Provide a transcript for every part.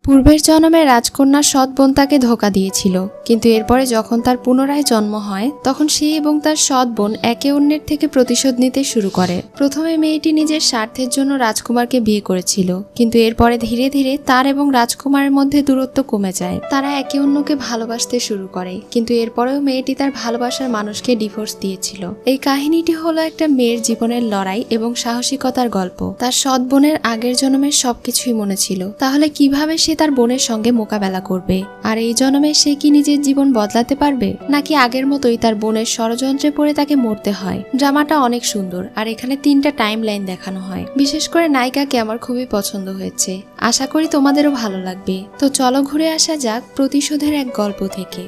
পূর্বের জন্মে রাজকন্যার সৎ বোন তাকে ধোঁকা দিয়েছিল, কিন্তু এরপরে যখন তার পুনরায় জন্ম হয় তখন সে এবং তার সৎ বোন একে অন্যের থেকে প্রতিশোধ নিতে শুরু করে। প্রথমে মেয়েটি নিজের স্বার্থের জন্য রাজকুমারকে বিয়ে করেছিল, কিন্তু এরপরে ধীরে ধীরে তার এবং রাজকুমারের মধ্যে দূরত্ব কমে যায়। তারা একে অন্যকে ভালোবাসতে শুরু করে, কিন্তু এরপরেও মেয়েটি তার ভালোবাসার মানুষকে ডিভোর্স দিয়েছিল। এই কাহিনীটি হলো একটা মেয়ের জীবনের লড়াই এবং সাহসিকতার গল্প। তার সৎ বোনের আগের জন্মের সবকিছুই মনে ছিল, তাহলে কিভাবে সে তার বোনের সঙ্গে মোকাবেলা করবে? আর এই জন্মে সে কি নিজের জীবন বদলাতে পারবে, নাকি আগের মতোই তার বোনের ষড়যন্ত্রে পড়ে তাকে মরতে হয়? ড্রামাটা অনেক সুন্দর, আর এখানে 3টা টাইম লাইন দেখানো হয়। বিশেষ করে নায়িকাকে আমার খুবই পছন্দ হয়েছে, আশা করি তোমাদেরও ভালো লাগবে। তো চলো ঘুরে আসা যাক প্রতিশোধের এক গল্প থেকে।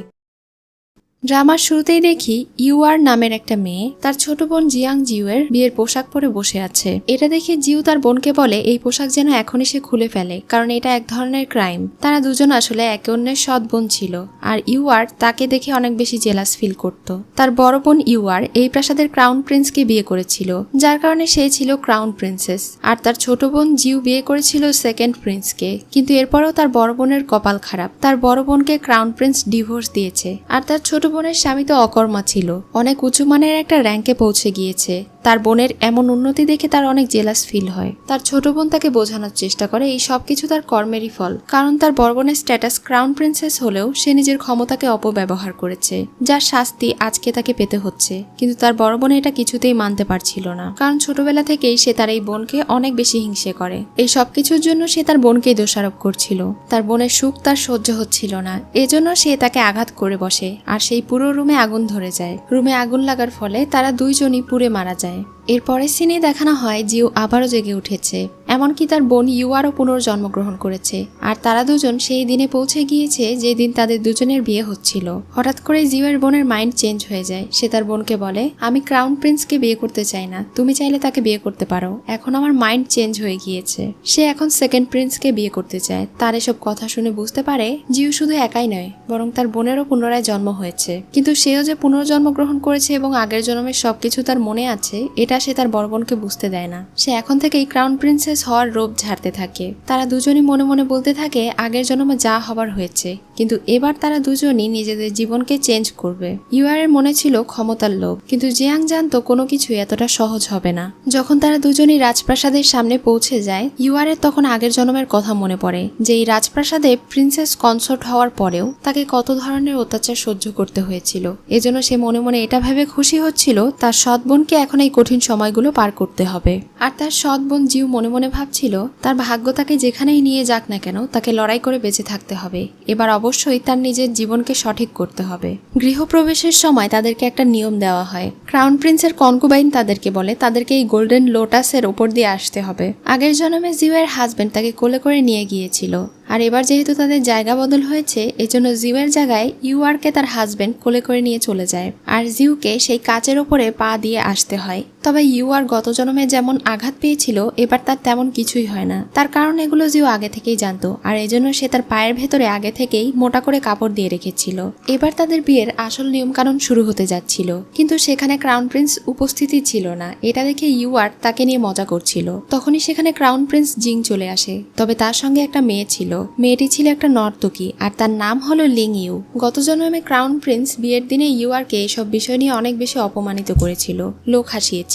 ড্রামার শুরুতেই দেখি ইউআর নামের একটা মেয়ে তার ছোট বোন জিয়াং জিউয়ের বিয়ের পোশাক পরে বসে আছে। এটা দেখে জিউ তার বোনকে বলে এই পোশাক যেন এখনই সে খুলে ফেলে, কারণ এটা এক ধরনের ক্রাইম। তারা দুজন আসলে একে অন্যের সৎ বোন ছিল, আর ইউআর তাকে দেখে অনেক বেশি জেলাস ফিল করত। তার বড় বোন ইউআর এই প্রাসাদের ক্রাউন প্রিন্সকে বিয়ে করেছিল, যার কারণে সে ছিল ক্রাউন প্রিন্সেস। আর তার ছোট বোন জিউ বিয়ে করেছিল সেকেন্ড প্রিন্সকে, কিন্তু এরপরেও তার বড় বোনের কপাল খারাপ, তার বড় বোনকে ক্রাউন প্রিন্স ডিভোর্স দিয়েছে। আর তার ছোট বোনের স্বামী তো অকর্মা ছিল, অনেক উঁচু মানের একটা র্যাঙ্কে পৌঁছে গিয়েছে। তার বোনের এমন উন্নতি দেখে তার অনেক জেলাস ফিল হয়। তার ছোট বোন তাকে বোঝানোর চেষ্টা করে এই সবকিছু তার কর্মেরই ফল, কারণ তার বড় বোনের স্ট্যাটাস ক্রাউন প্রিন্সেস হলেও সে নিজের ক্ষমতাকে অপব্যবহার করেছে, যার শাস্তি আজকে তাকে পেতে হচ্ছে। কিন্তু তার বড় বোন এটা কিছুতেই মানতে পারছিল না, কারণ ছোটবেলা থেকেই সে তার এই বোনকে অনেক বেশি হিংসে করে। এই সবকিছুর জন্য সে তার বোনকেই দোষারোপ করছিল। তার বোনের সুখ তার সহ্য হচ্ছিল না, এজন্য সে তাকে আঘাত করে বসে, আর সেই পুরো রুমে আগুন ধরে যায়। রুমে আগুন লাগার ফলে তারা দুইজনই পুড়ে মারা যায়। এরপরের সিনে দেখানো হয় জিউ আবারও জেগে উঠেছে, এমনকি তার বোন ইউআরও পুনর্জন্মগ্রহণ করেছে। আর তারা দুজন সেই দিনে পৌঁছে গিয়েছে যে দিন তাদের দুজনের বিয়ে হচ্ছিল। হঠাৎ করে জিউয়ের বোনের মাইন্ড চেঞ্জ হয়ে যায়। সে তার বোনকে বলে, আমি ক্রাউন প্রিন্সকে বিয়ে করতে চাই না, তুমি চাইলে তাকে বিয়ে করতে পারো, এখন আমার মাইন্ড চেঞ্জ হয়ে গিয়েছে। সে এখন সেকেন্ড প্রিন্সকে বিয়ে করতে চায়। তার এসব কথা শুনে বুঝতে পারে জিউ শুধু একাই নয়, বরং তার বোনেরও পুনরায় জন্ম হয়েছে। কিন্তু সেও যে পুনর্জন্মগ্রহণ করেছে এবং আগের জন্মের সবকিছু তার মনে আছে, এটা সে তার বড় বোনকে বুঝতে দেয় না। সে এখন থেকেই ক্রাউন প্রিন্সেস হওয়ার রূপ ঝাড়তে থাকে। তারা দুজনই মনে মনে বলতে থাকে আগের জন্মে যা হবার হয়েছে, কিন্তু এবার তারা দুজনই নিজেদের জীবনকে চেঞ্জ করবে। ইউআর এর মনে ছিল ক্ষমতার লোভ, কিন্তু জিয়াং জানতো কোনো কিছুই এতটা সহজ হবে না। যখন তারা দুজনই রাজপ্রাসাদের সামনে পৌঁছে যায়, ইউআর এর তখন আগের জন্মের কথা মনে পড়ে, যে এই রাজপ্রাসাদে প্রিন্সেস কনসোর্ট হওয়ার পরেও তাকে কত ধরনের অত্যাচার সহ্য করতে হয়েছিল। এজন্য সে মনে মনে এটা ভেবে খুশি হচ্ছিল তার সৎ বোনকে এখন এই কঠিন সময়গুলো পার করতে হবে। আর তার সৎ বোন জিউ মনে মনে ভাবছিল তার ভাগ্য তাকে যেখানেই নিয়ে যাক না কেন তাকে লড়াই করে বেঁচে থাকতে হবে। এবার অবশ্যই তার নিজের জীবনকে সঠিক করতে হবে। গৃহপ্রবেশের সময় তাদেরকে একটা নিয়ম দেওয়া হয়। ক্রাউন প্রিন্সের কনকুবাইন তাদেরকে বলে তাদেরকে এই গোল্ডেন লোটাসের ওপর দিয়ে আসতে হবে। আগের জন্মে জিউয়ের হাজবেন্ড তাকে কোলে করে নিয়ে গিয়েছিল, আর এবার যেহেতু তাদের জায়গা বদল হয়েছে, এজন্য জিউয়ের জায়গায় ইউআরকে তার হাজবেন্ড কোলে করে নিয়ে চলে যায়, আর জিউকে সেই কাচের ওপরে পা দিয়ে আসতে হয়। তবে ইউআর গত জন্মে যেমন আঘাত পেয়েছিল, এবার তার তেমন কিছুই হয় না। তার কারণ এগুলো জিউ আগে থেকেই জানতো, আর এজন্য সে তার পায়ের ভেতরে আগে থেকেই মোটা করে কাপড় দিয়ে রেখেছিল। এবার তাদের বিয়ের আসল নিয়মকানুন শুরু হতে যাচ্ছিল, কিন্তু সেখানে ক্রাউন প্রিন্স উপস্থিতি ছিল না। এটা দেখে ইউআর তাকে নিয়ে মজা করছিল। তখনই সেখানে ক্রাউন প্রিন্স জিং চলে আসে, তবে তার সঙ্গে একটা মেয়ে ছিল। মেয়েটি ছিল একটা নর্তকী, আর তার নাম হলো লিং ইউ। গত জন্মে ক্রাউন প্রিন্স বিয়ের দিনে ইউআরকে এসব বিষয় নিয়ে অনেক বেশি অপমানিত করেছিল, লোক হাসিয়েছিল।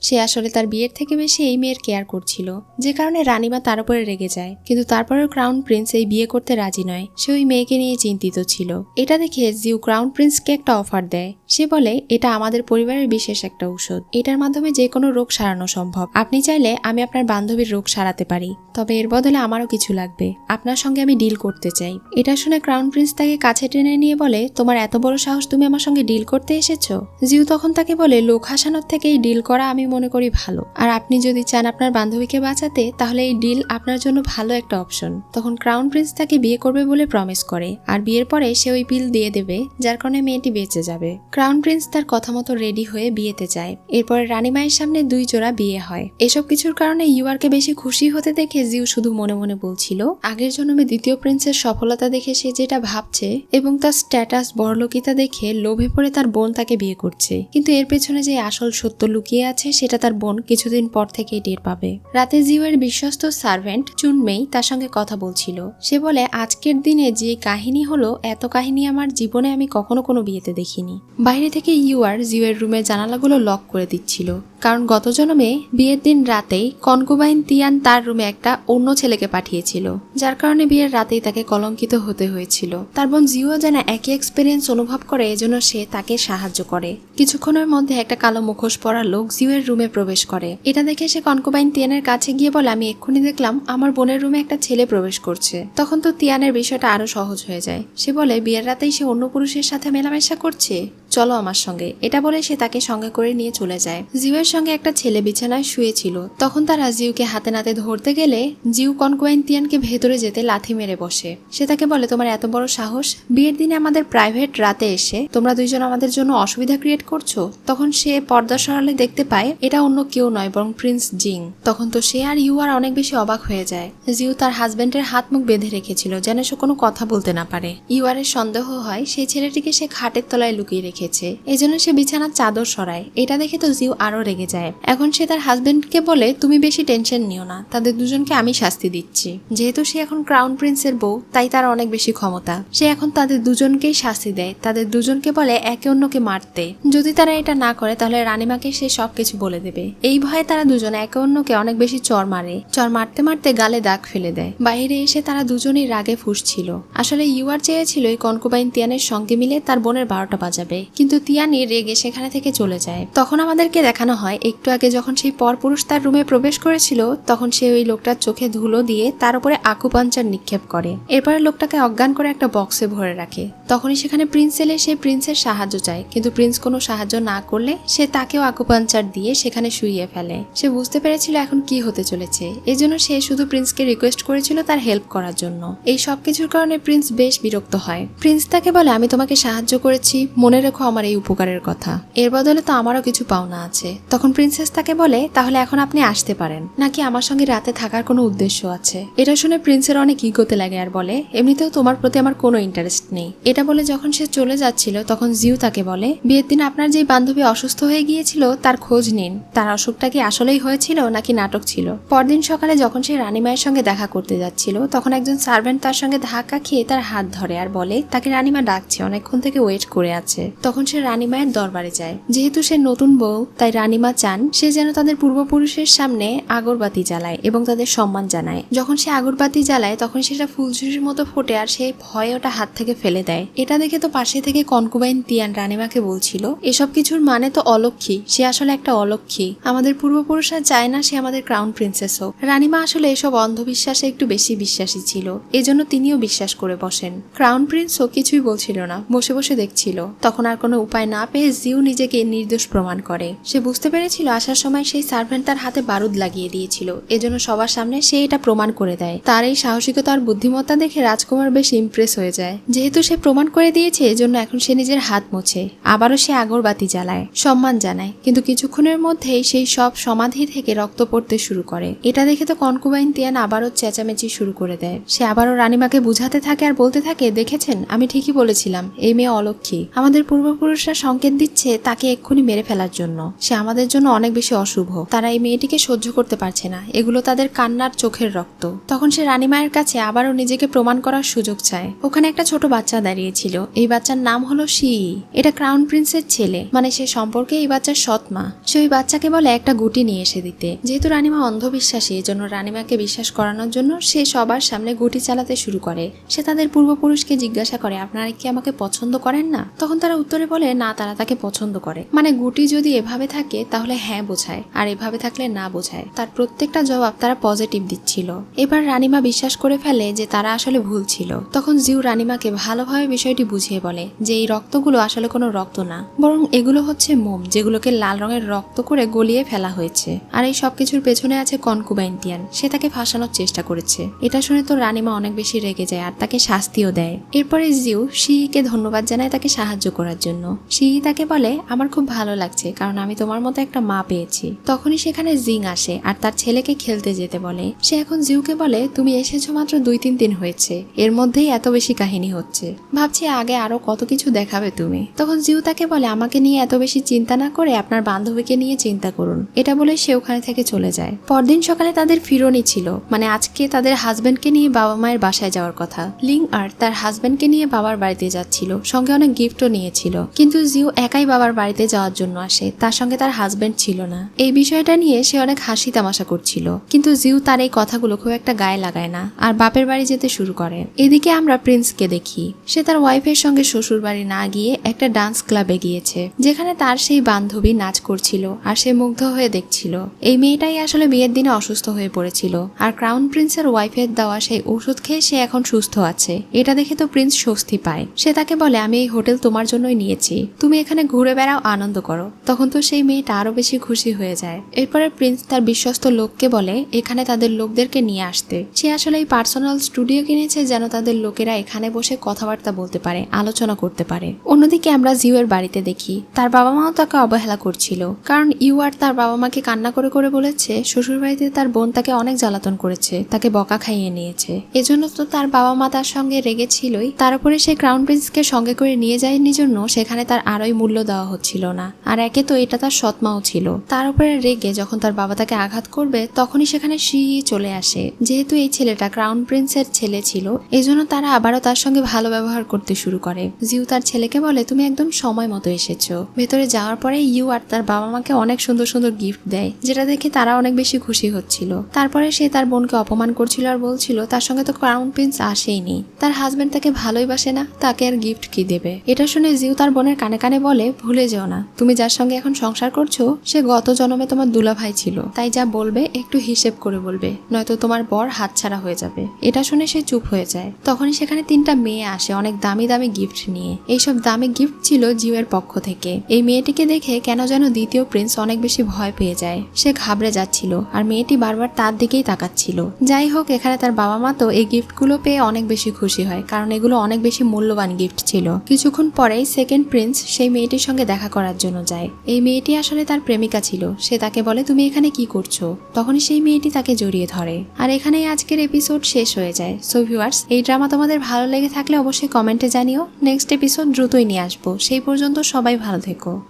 সে আসলে তার বিয়ের থেকে বেশি এই মেয়ের কেয়ার করছিল, যে কারণে রানীমা তার উপরে রেগে যায়। কিন্তু তারপরেও ক্রাউন প্রিন্স এই বিয়ে করতে রাজি নয়, সে ওই মেয়েকে নিয়ে চিন্তিত ছিল। এটা দেখে জিউ ক্রাউন প্রিন্সকে একটা অফার দেয়। সে বলে, এটা আমাদের পরিবারের বিশেষ একটা ঔষধ, এটার মাধ্যমে যে কোনো রোগ সারানো সম্ভব। আপনি চাইলে আমি আপনার বান্ধবীর রোগ সারাতে পারি, তবে এর বদলে আমারও কিছু লাগবে। আপনার সঙ্গে আমি ডিল করতে চাই। এটা শুনে ক্রাউন প্রিন্স তাকে কাছে টেনে নিয়ে বলে, তোমার এত বড় সাহস, তুমি আমার সঙ্গে ডিল করতে এসেছো? জিউ তখন তাকে বলে, লোক হাসানোর থেকে এই ডিল করা আমি মনে করি ভালো, আর আপনি যদি চান আপনার বান্ধবীকে বাঁচাতে, তাহলে এই ডিল আপনার জন্য ভালো একটা অপশন। তখন ক্রাউন প্রিন্স তাকে বিয়ে করবে বলে প্রমিস করে, আর বিয়ের পরে সে ওই পিল দিয়ে দেবে, যার কারণে মেয়েটি বেঁচে যাবে। ক্রাউন প্রিন্স তার কথা মতো রেডি হয়ে বিয়েতে যায়। এরপরে রানীমায়ের সামনে 2 জোড়া বিয়ে হয়। এসব কিছুর কারণে ইউআরকে বেশি খুশি হতে দেখে জিউ শুধু মনে মনে বলছিল আগের আগের জন্মে দ্বিতীয় প্রিন্সের সফলতা দেখে সে যেটা ভাবছে এবং তার স্ট্যাটাস বড়লোকিতা দেখে লোভে পড়ে তার বোন তাকে বিয়ে করছে, কিন্তু এর পেছনে যে আসল সত্য লুকিয়ে আছে সেটা তার বোন কিছুদিন পর থেকেই টের পাবে। রাতে জিউয়ের বিশ্বস্ত সার্ভেন্ট চুনমেই তার সঙ্গে কথা বলছিল। সে বলে, আজকের দিনে যে কাহিনী হলো, এত কাহিনী আমার জীবনে আমি কখনো কোনো বিয়েতে দেখিনি। বাইরে থেকে ইউয়ার জিউয়ের রুমের জানালাগুলো লক করে দিচ্ছিল, কারণ গত জন্মে বিয়ের দিন রাতেই কনকুবাইন তিয়ান তার রুমে একটা অন্য ছেলেকে পাঠিয়েছিল, যার কারণে বিয়ের রাতেই তাকে কলঙ্কিত হতে হয়েছিল। তার বোন জিও যেন একই এক্সপিরিয়েন্স অনুভব করে, এজন্য সে তাকে সাহায্য করে। কিছুক্ষণের মধ্যে একটা কালো মুখোশ পরা লোক জিওয়ের রুমে প্রবেশ করে। এটা দেখে সে কনকুবাইন তিয়ানের কাছে গিয়ে বলে, আমি এক্ষুনি দেখলাম আমার বোনের রুমে একটা ছেলে প্রবেশ করছে। তখন তো তিয়ানের বিষয়টা আরো সহজ হয়ে যায়। সে বলে, বিয়ের রাতেই সে অন্য পুরুষের সাথে মেলামেশা করছে, চলো আমার সঙ্গে। এটা বলে সে তাকে সঙ্গে করে নিয়ে চলে যায়। জিউয়ের সঙ্গে একটা ছেলে বিছানায় শুয়েছিল। তখন তারা জিউকে হাতে নাতে ধরতে গেলে জিউ কনকুবাইন তিয়ানকে ভেতরে যেতে লাথি মেরে বসে। সে তাকে বলে, তোমার এত বড় সাহস, বিয়ের দিনে আমাদের প্রাইভেট রাতে এসে তোমরা দুইজন আমাদের জন্য অসুবিধা ক্রিয়েট করছো। তখন সে পর্দা সরালে দেখতে পায় এটা অন্য কেউ নয় বরং প্রিন্স জিং। তখন তো সে আর ইউ আর অনেক বেশি অবাক হয়ে যায়। জিউ তার হাজবেন্ডের হাত মুখ বেঁধে রেখেছিল যেন সে কোনো কথা বলতে না পারে। ইউয়ারের সন্দেহ হয় সেই ছেলেটিকে সে খাটের তলায় লুকিয়ে রেখেছে, এই জন্য সে বিছানার চাদর সরায়। এটা দেখে তো জিউ আরো রেগে যায়। এখন সে তার হাজবেন্ডকে বলে, তুমি বেশি টেনশন নিও না, তাদের দুজনকে আমি শাস্তি দিচ্ছি। যেহেতু সে এখন ক্রাউন প্রিন্সের বউ, তাই তার অনেক বেশি ক্ষমতা। সে এখন তাদের দুজনকেই শাস্তি দেয়। তাদের দুজনকে বলে একে অন্যকে মারতে। যদি তারা এটা না করে তাহলে রানীমাকে সে সবকিছু বলে দেবে। এই ভয়ে তারা দুজনে একে অন্যকে অনেক বেশি চর মারে। চর মারতে মারতে গালে দাগ ফেলে দেয়। বাইরে এসে তারা দুজনেই রাগে ফুঁসছিল। আসলে ইউয়ার চেয়েছিল এই কনকুবাইন তিয়ানের সঙ্গে মিলে তার বোনের 12টা বাজাবে, কিন্তু তিয়ানি রেগে সেখানে থেকে চলে যায়। তখন আমাদেরকে দেখানো হয় একটু আগে যখন সেই পরপুরুষ তার রুমে প্রবেশ করেছিল, তখন সে ওই লোকটার চোখে ধুলো দিয়ে তার উপরে আকুপাঞ্চার নিক্ষেপ করে। এরপরে লোকটাকে অজ্ঞান করে একটা বক্সে ভরে রাখে। তখনই সেখানে প্রিন্স এলে সে প্রিন্সের সাহায্য চায়, কিন্তু প্রিন্স কোনো সাহায্য না করলে সে তাকেও আকুপাঞ্চার দিয়ে সেখানে শুইয়ে ফেলে। সে বুঝতে পেরেছিল এখন কি হতে চলেছে, এজন্য সে শুধু প্রিন্সকে রিকোয়েস্ট করেছিল তার হেল্প করার জন্য। এই সবকিছুর কারণে প্রিন্স বেশ বিরক্ত হয়। প্রিন্স তাকে বলে, আমি তোমাকে সাহায্য করেছি, মনে রেখো আমার এই উপকারের কথা, এর বদলে তো আমারও কিছু পাওনা আছে। তখন প্রিন্সেস তাকে বলে, তাহলে এখন আপনি আসতে পারেন, নাকি আমার সঙ্গে রাতে থাকার কোনো উদ্দেশ্য আছে? এটা শুনে প্রিন্সের অনেক ইগোতে লাগে আর বলে, এমনিতেও তোমার প্রতি আমার কোনো ইন্টারেস্ট নেই। এটা বলে যখন সে চলে যাচ্ছিল তখন জিউ তাকে বলে, বিয়ের দিন আপনার যে বান্ধবী অসুস্থ হয়ে গিয়েছিল তার খোঁজ নিন। তার অসুখটা কি আসলেই হয়েছিল নাকি নাটক ছিল? পরদিন সকালে যখন সে রানীমায়ের সঙ্গে দেখা করতে যাচ্ছিল তখন একজন সার্ভেন্ট তার সঙ্গে ধাক্কা খেয়ে তার হাত ধরে আর বলে তাকে রানীমা ডাকছে, অনেকক্ষণ থেকে ওয়েট করে আছে। তখন সে রানীমায়ের দরবারে যায়। যেহেতু সে নতুন বউ, তাই রানীমা চান সে যেন তাদের পূর্বপুরুষের সামনে আগরবাতি জ্বালায় এবং তাদের সম্মান জানায়। যখন সে আগরবাতি জ্বালায় তখন সেটা ফুলঝুরির মতো ফোটে আর সে ভয়ে ওটা হাত থেকে ফেলে দেয়। এটা দেখে তো পাশে থেকে কনকুবাইন তিয়ান রানীমাকে বলছিল, এসব কিছুর মানে তো অলক্ষী, সে আসলে একটা অলক্ষী। আমাদের পূর্বপুরুষরা চায় না সে আমাদের ক্রাউন প্রিন্সেস হোক। রানীমা আসলে এসব অন্ধবিশ্বাসে একটু বেশি বিশ্বাসী ছিল, এজন্য তিনিও বিশ্বাস করে বসেন। ক্রাউন প্রিন্সও কিছুই বলছিল না, বসে বসে দেখছিল। তখন আর কোনো উপায় না পেয়ে জিউ নিজেকে নির্দোষ প্রমাণ করে। সে বুঝতে পেরেছিল আসার সময় সেই সার্ভেন্ট তার হাতে বারুদ লাগিয়ে দিয়েছিল, এজন্য সবার সামনে সে এটা প্রমাণ করে দেয়। তার এই সাহসিকতা আর বুদ্ধিমত্তা দেখে রাজকুমার বেশ ইমপ্রেস হয়ে যায়। যেহেতু সে প্রমাণ করে দিয়েছে এজন্য এখন সে নিজের হাত মোছে, আবারও সে আগরবাতি জ্বালায়, সম্মান জানায়। কিন্তু কিছুক্ষণের মধ্যেই সেই সব সমাধি থেকে রক্ত পড়তে শুরু করে। এটা দেখে তো কনকুবাইন তিয়ান আবারও চেঁচামেচি শুরু করে দেয়। সে আবারও রানীমাকে বুঝাতে থাকে আর বলতে থাকে, দেখেছেন আমি ঠিকই বলেছিলাম, এই মেয়ে অলক্ষী। আমাদের পূর্বপুরুষরা সংকেত দিচ্ছে তাকে এক্ষুনি মেরে ফেলার জন্য। সে আমাদের জন্য অনেক বেশি অশুভ। তারা এই মেয়েটিকে সহ্য করতে পারছে না, এগুলো তাদের কান্নার চোখের রক্ত। তখন সে রানীমায়ের কাছে আবারও নিজেকে প্রমাণ করার সুযোগ চায়। ওখানে একটা ছোট বাচ্চা দাঁড়িয়েছিল। এই বাচ্চার নাম হলো শি। এটা ক্রাউন প্রিন্সের ছেলে, মানে সে সম্পর্কে এই বাচ্চার সৎ মা। সে ওই বাচ্চাকে বলে একটা গুটি নিয়ে এসে দিতে। যেহেতু রানীমা অন্ধবিশ্বাসী, এজন্য রানীমাকে বিশ্বাস করানোর জন্য সে সবার সামনে গুটি চালাতে শুরু করে। সে তাদের পূর্বপুরুষকে জিজ্ঞাসা করে, আপনারা কি আমাকে পছন্দ করেন না? তখন তারা উত্তরে বলে, না, তারা তাকে পছন্দ করে। মানে গুটি যদি এভাবে থাকে তাহলে হ্যাঁ বোঝায়, আর এভাবে থাকলে না বোঝায়। তার প্রত্যেকটা জবাব তারা পজিটিভ দিচ্ছিল। এবার রানীমা বিশ্বাস করে ফেলে যে তারা আসলে ভুল ছিল। তখন জিউ রানীমাকে ভালোভাবে বিষয়টি বুঝিয়ে বলে যে এই রক্তগুলো আসলে কোনো রক্ত না, বরং এগুলো হচ্ছে মোম, যেগুলোকে লাল রঙের রক্ত করে গলিয়ে ফেলা হয়েছে। আর এই সবকিছুর পেছনে আছে কনকুবাইন তিয়ান, সে তাকে ফাঁসানোর চেষ্টা করেছে। এটা শুনে তো রানীমা অনেক বেশি রেগে যায় আর তাকে শাস্তিও দেয়। এরপরে জিউ শিকে ধন্যবাদ জানায় তাকে সাহায্য করার জন্য। সিহি তাকে বলে, আমার খুব ভালো লাগছে কারণ আমি তোমার মতো একটা মা পেয়েছি। তখনই সেখানে জিং আসে আর তার ছেলেকে খেলতে যেতে বলে। সে এখন জিউকে বলে, তুমি এসেছো মাত্র 2-3 দিন হয়েছে, এর মধ্যেই এত বেশি কাহিনী হচ্ছে, ভাবছি আগে আরো কত কিছু দেখাবে তুমি। তখন জিউ তাকে বলে, আমাকে নিয়ে এত বেশি চিন্তা না করে আপনার বান্ধবীকে নিয়ে চিন্তা করুন। এটা বলে সে ওখানে থেকে চলে যায়। পরদিন সকালে তাদের ফিরনি ছিল, মানে আজকে তাদের হাজবেন্ডকে নিয়ে বাবা মায়ের বাসায় যাওয়ার কথা। লিং আর তার হাজবেন্ডকে নিয়ে বাবার বাড়িতে যাচ্ছিল, সঙ্গে অনেক গিফটও নিয়েছিল। কিন্তু জিউ একাই বাবার বাড়িতে যাওয়ার জন্য আসে, তার সঙ্গে তার হাজবেন্ড ছিল না। এই বিষয়টা নিয়ে সে অনেক হাসি তামাশা করছিল, কিন্তু জিউ তার এই কথাগুলো খুব একটা গায়ে লাগায় না আর বাপের বাড়ি যেতে শুরু করে। এদিকে আমরা প্রিন্সকে দেখি, সে তার ওয়াইফের সঙ্গে শ্বশুর বাড়ি না গিয়ে একটা ডান্স ক্লাবে গিয়েছে, যেখানে তার সেই বান্ধবী নাচ করছিল আর সে মুগ্ধ হয়ে দেখছিল। এই মেয়েটাই আসলে বিয়ের দিনে অসুস্থ হয়ে পড়েছিল, আর ক্রাউন প্রিন্সের ওয়াইফের দেওয়া সেই ওষুধ খেয়ে সে এখন সুস্থ আছে। এটা দেখে তো প্রিন্স স্বস্তি পায়। সে তাকে বলে, আমি এই হোটেল তোমার জন্যই নিয়েছি, তুমি এখানে ঘুরে বেড়াও, আনন্দ করো। তখন তো সেই মেয়েটা আরো বেশি খুশি হয়ে যায়। এরপরে প্রিন্স তার বিশ্বস্ত লোককে বলে এখানে তাদের লোকদেরকে নিয়ে আসতে। সে আসলে এই পার্সোনাল স্টুডিও কিনেছে যেন তাদের লোকেরা এখানে বসে কথাবার্তা বলতে পারে, আলোচনা করতে পারে। অন্যদিকে আমরা জিউয়ের বাড়িতে দেখি তার বাবা মাও তাকে অবহেলা করছিল, কারণ ইউ আর তার বাবা মাকে কান্না করে করে বলেছে শ্বশুর বাড়িতে তার বোন তাকে অনেক জ্বালাতন করেছে, তাকে বকা খাইয়ে নিয়েছে। এজন্য তো তার বাবা মা তার সঙ্গে রেগেছিলই। তার উপরে সে ক্রাউন প্রিন্সকে সঙ্গে করে নিয়ে যায়নি জন্য সেখানে তার আরোই মূল্য দেওয়া হচ্ছিল না। আর একে তো এটা তার সৎমাও ছিল, তার উপরে রেগে যখন তার বাবা তাকে আঘাত করবে তখনই সেখানে সিহি চলে আসে। যেহেতু এই ছেলেটা ক্রাউন প্রিন্সের ছেলে ছিল, এজন্য তারা আবারও তার সঙ্গে ভালো ব্যবহার করতে শুরু করে। জিউ তার ছেলেকে বলে, তুমি একদম সময় মতো এসেছো। ভেতরে যাওয়ার পরে ইউ আর তার বাবা মাকে অনেক সুন্দর সুন্দর গিফট দেয়, যেটা দেখে তারা অনেক বেশি খুশি হচ্ছিল। তারপরে সে তার বোনকে অপমান করছিল আর বলছিল তার সঙ্গে তো ক্রাউন প্রিন্স আসেইনি, তার হাজবেন্ড তাকে ভালোই বাসে না, তাকে আর গিফট কি দেবে। এটা শুনে জিউ তার বোনের কানে কানে বলে, ভুলে যেও না তুমি যার সঙ্গে এখন সংসার করছো সে গত জন্মে তোমার দুলাভাই ছিল, তাই যা বলবে একটু হিসেব করে বলবে, নয়তো তোমার বর হাতছাড়া হয়ে যাবে। এটা শুনে সে চুপ হয়ে যায়। তখনই সেখানে 3টা মেয়ে আসে অনেক দামি দামি গিফট নিয়ে। এইসব দামি গিফট ছিল জিউয়ের পক্ষ থেকে। এই মেয়েটিকে দেখে কেন যেন দ্বিতীয় প্রিন্স অনেক বেশি ভয় পেয়ে যায়। সে ঘাবড়ে যাচ্ছিল আর মেয়েটি বারবার তার দিকেই তাকাচ্ছিল। যাই হোক, এখানে তার বাবা মা তো এই গিফটগুলো পেয়ে অনেক বেশি খুশি হয়, কারণ এগুলো অনেক বেশি মূল্যবান গিফট ছিল। কিছুক্ষণ পরেই সেকেন্ড প্রিন্স সেই মেয়েটির সঙ্গে দেখা করার জন্য যায়। এই মেয়েটি আসলে তার প্রেমিকা ছিল। সে তাকে বলে, তুমি এখানে কি করছো? তখনই সেই মেয়েটি তাকে জড়িয়ে ধরে। আর এখানেই আজকের এপিসোড শেষ হয়ে যায়। সো ভিউয়ার্স, এই ড্রামা তোমাদের ভালো লেগে থাকলে অবশ্যই কমেন্টে জানিও। নেক্সট এপিসোড দ্রুতই নিয়ে আসবো। সেই পর্যন্ত সবাই ভালো থেকো।